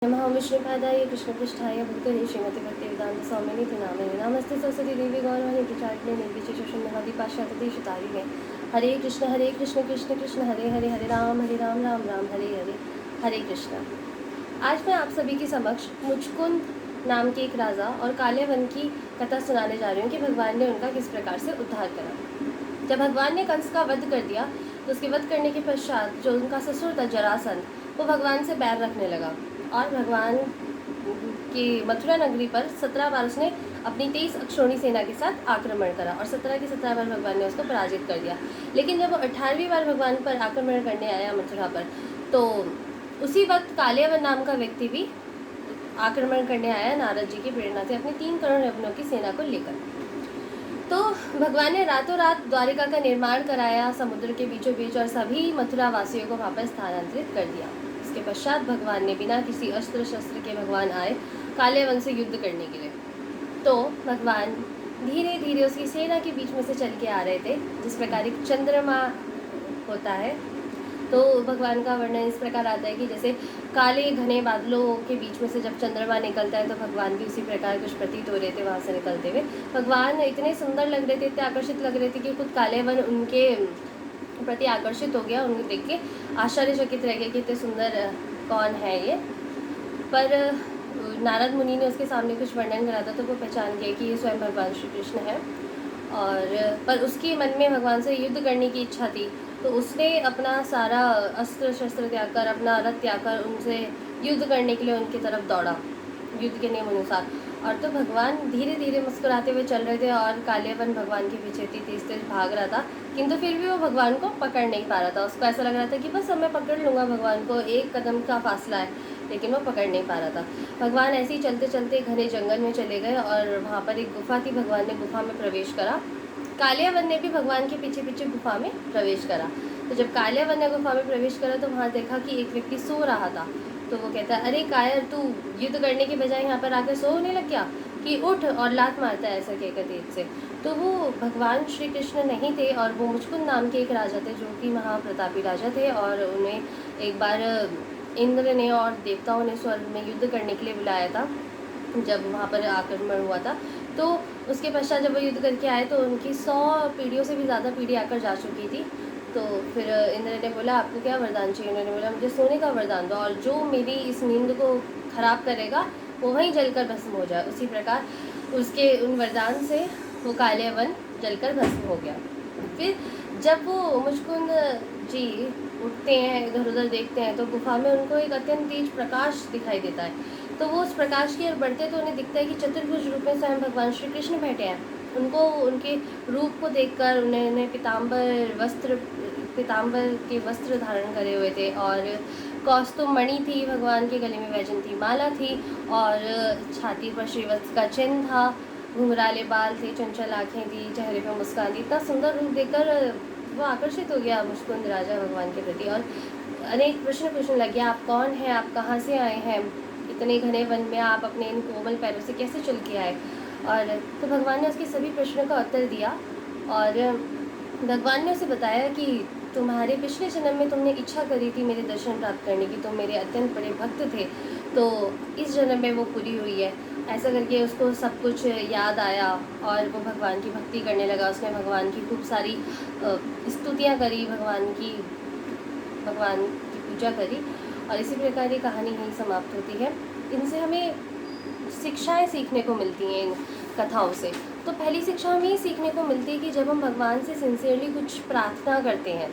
नमः विष्णुपादाय कृष्णपृष्ठाय भूतले श्रीमती भक्तिवेदांत स्वामिनी नामिने नमस्ते सरस्वती देवी गौरवाणी प्रचारिणे निर्विशेषशून्यवादी पाश्चात्यदेशतारिणे हरे कृष्ण कृष्ण कृष्ण हरे हरे हरे राम राम राम हरे हरे हरे कृष्ण। आज मैं आप सभी के समक्ष मुचकुंद नाम के एक राजा और काले वन की कथा सुनाने जा रही हूँ कि भगवान ने उनका किस प्रकार से उद्धार करा। जब भगवान ने कंस का वध कर दिया तो उसके वध करने के पश्चात जो उनका ससुर था जरासंध, वो भगवान से बैर रखने लगा और भगवान की मथुरा नगरी पर 17 बार उसने अपनी 23 अक्षौणी सेना के साथ आक्रमण करा और 17 के 17 बार भगवान ने उसको पराजित कर दिया। लेकिन जब वो 18वीं बार भगवान पर आक्रमण करने आया मथुरा पर, तो उसी वक्त कालियावन नाम का व्यक्ति भी आक्रमण करने आया नारद जी की प्रेरणा से अपनी 3 करोड़ यवनों की सेना को लेकर। तो भगवान ने रातों रात द्वारिका का निर्माण कराया समुद्र के बीचों बीच और सभी मथुरा वासियों को वहाँ पर स्थानांतरित कर दिया। इसके पश्चात भगवान ने बिना किसी अस्त्र शस्त्र के भगवान आए काले वन से युद्ध करने के लिए। तो भगवान धीरे धीरे उसकी सेना के बीच में से चल के आ रहे थे, जिस प्रकार एक चंद्रमा होता है। तो भगवान का वर्णन इस प्रकार आता है कि जैसे काले घने बादलों के बीच में से जब चंद्रमा निकलता है तो भगवान भी उसी प्रकार कुछ प्रतीत हो रहे थे वहाँ से निकलते हुए। भगवान इतने सुंदर लग रहे थे, इतने आकर्षित लग रहे थे कि खुद काले वन उनके प्रति आकर्षित हो गया। उनको देख के आश्चर्यचकित रह गए कि इतने सुंदर कौन है ये। पर नारद मुनि ने उसके सामने कुछ वर्णन करा था तो वो पहचान गया कि ये स्वयं भगवान श्री कृष्ण है। और पर उसके मन में भगवान से युद्ध करने की इच्छा थी, तो उसने अपना सारा अस्त्र शस्त्र त्याग कर, अपना रथ त्याग कर उनसे युद्ध करने के लिए उनकी तरफ दौड़ा युद्ध के नियम अनुसार। और तो भगवान धीरे धीरे मुस्कुराते हुए चल रहे थे और कालियावन भगवान के पीछे तेज तेज भाग रहा था, किंतु फिर भी वो भगवान को पकड़ नहीं पा रहा था। उसको ऐसा लग रहा था कि बस अब मैं पकड़ लूँगा भगवान को, एक कदम का फासला है, लेकिन वो पकड़ नहीं पा रहा था। भगवान ऐसे ही चलते चलते घने जंगल में चले गए और वहाँ पर एक गुफा थी। भगवान ने गुफा में प्रवेश करा। कालियावन ने भी भगवान के पीछे पीछे गुफा में प्रवेश करा। तो जब कालियावन ने गुफा में प्रवेश करा तो वहाँ देखा कि एक व्यक्ति सो रहा था। तो वो कहता है, अरे कायर, तू युद्ध करने के बजाय यहाँ पर आकर सोने लग गया कि उठ, और लात मारता है ऐसा कहकर तेज से। तो वो भगवान श्री कृष्ण नहीं थे और वो मुचकुंद नाम के एक राजा थे जो कि महाप्रतापी राजा थे। और उन्हें एक बार इंद्र ने और देवताओं ने स्वर्ग में युद्ध करने के लिए बुलाया था जब वहाँ पर आक्रमण हुआ था। तो उसके पश्चात जब वो युद्ध करके आए तो उनकी 100 पीढ़ियों से भी ज़्यादा पीढ़ी आकर जा चुकी थी। तो फिर इंद्र ने बोला, आपको क्या वरदान चाहिए? उन्होंने बोला, मुझे सोने का वरदान दो और जो मेरी इस नींद को खराब करेगा वो वहीं जलकर भस्म हो जाए। उसी प्रकार उसके उन वरदान से वो कालियावन जलकर भस्म हो गया। फिर जब वो मुचकुंद जी उठते हैं, इधर उधर देखते हैं, तो गुफा में उनको एक अत्यंत तेज प्रकाश दिखाई देता है। तो वो उस प्रकाश की ओर बढ़ते तो उन्हें दिखता है कि चतुर्भुज रूप में स्वयं भगवान श्री कृष्ण बैठे हैं। उनको उनके रूप को देखकर उन्हें पीताम्बर के वस्त्र धारण करे हुए थे और कौस्तुम मणि थी, भगवान के गले में वैजंती माला थी और छाती पर श्रीवत्स का चिन्ह था, घुंघराले बाल थे, चंचल आँखें थी, चेहरे पर मुस्कान थी। इतना सुंदर रूप देखकर वो आकर्षित हो गया मुचकुंद राजा भगवान के प्रति और अनेक प्रश्न पूछने लगे, आप कौन हैं, आप कहाँ से आए हैं, इतने घने वन में आप अपने इन कोमल पैरों से कैसे चल के आए? और तो भगवान ने उसके सभी प्रश्नों का उत्तर दिया और भगवान ने उसे बताया कि तुम्हारे पिछले जन्म में तुमने इच्छा करी थी मेरे दर्शन प्राप्त करने की, तुम मेरे अत्यंत बड़े भक्त थे, तो इस जन्म में वो पूरी हुई है। ऐसा करके उसको सब कुछ याद आया और वो भगवान की भक्ति करने लगा। उसने भगवान की खूब सारी स्तुतियाँ करी, भगवान की पूजा करी और इसी प्रकार ये कहानी यहीं समाप्त होती है। इनसे हमें शिक्षाएं सीखने को मिलती हैं इन कथाओं से। तो पहली शिक्षा हमें ये सीखने को मिलती है कि जब हम भगवान से सिंसियरली कुछ प्रार्थना करते हैं,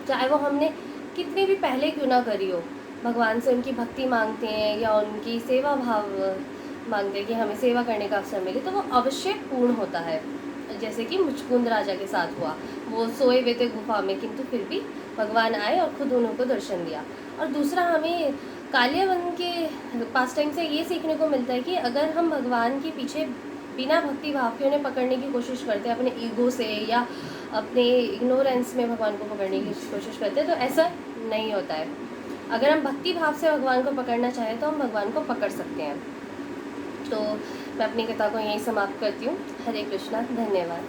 चाहे वो हमने कितनी भी पहले क्यों ना करी हो, भगवान से उनकी भक्ति मांगते हैं या उनकी सेवा भाव मांगते हैं कि हमें सेवा करने का अवसर मिले, तो वो अवश्य पूर्ण होता है। जैसे कि मुचकुंद राजा के साथ हुआ, वो सोए हुए थे गुफा में, किंतु फिर भी भगवान आए और खुद उनको दर्शन दिया। और दूसरा, हमें कालियावन के पास टाइम से ये सीखने को मिलता है कि अगर हम भगवान के पीछे बिना भक्ति भाव के उन्हें पकड़ने की कोशिश करते हैं, अपने ईगो से या अपने इग्नोरेंस में भगवान को पकड़ने की कोशिश करते हैं, तो ऐसा नहीं होता है। अगर हम भक्ति भाव से भगवान को पकड़ना चाहें तो हम भगवान को पकड़ सकते हैं। तो मैं अपनी कथा को यहीं समाप्त करती हूँ। हरे कृष्णा, धन्यवाद।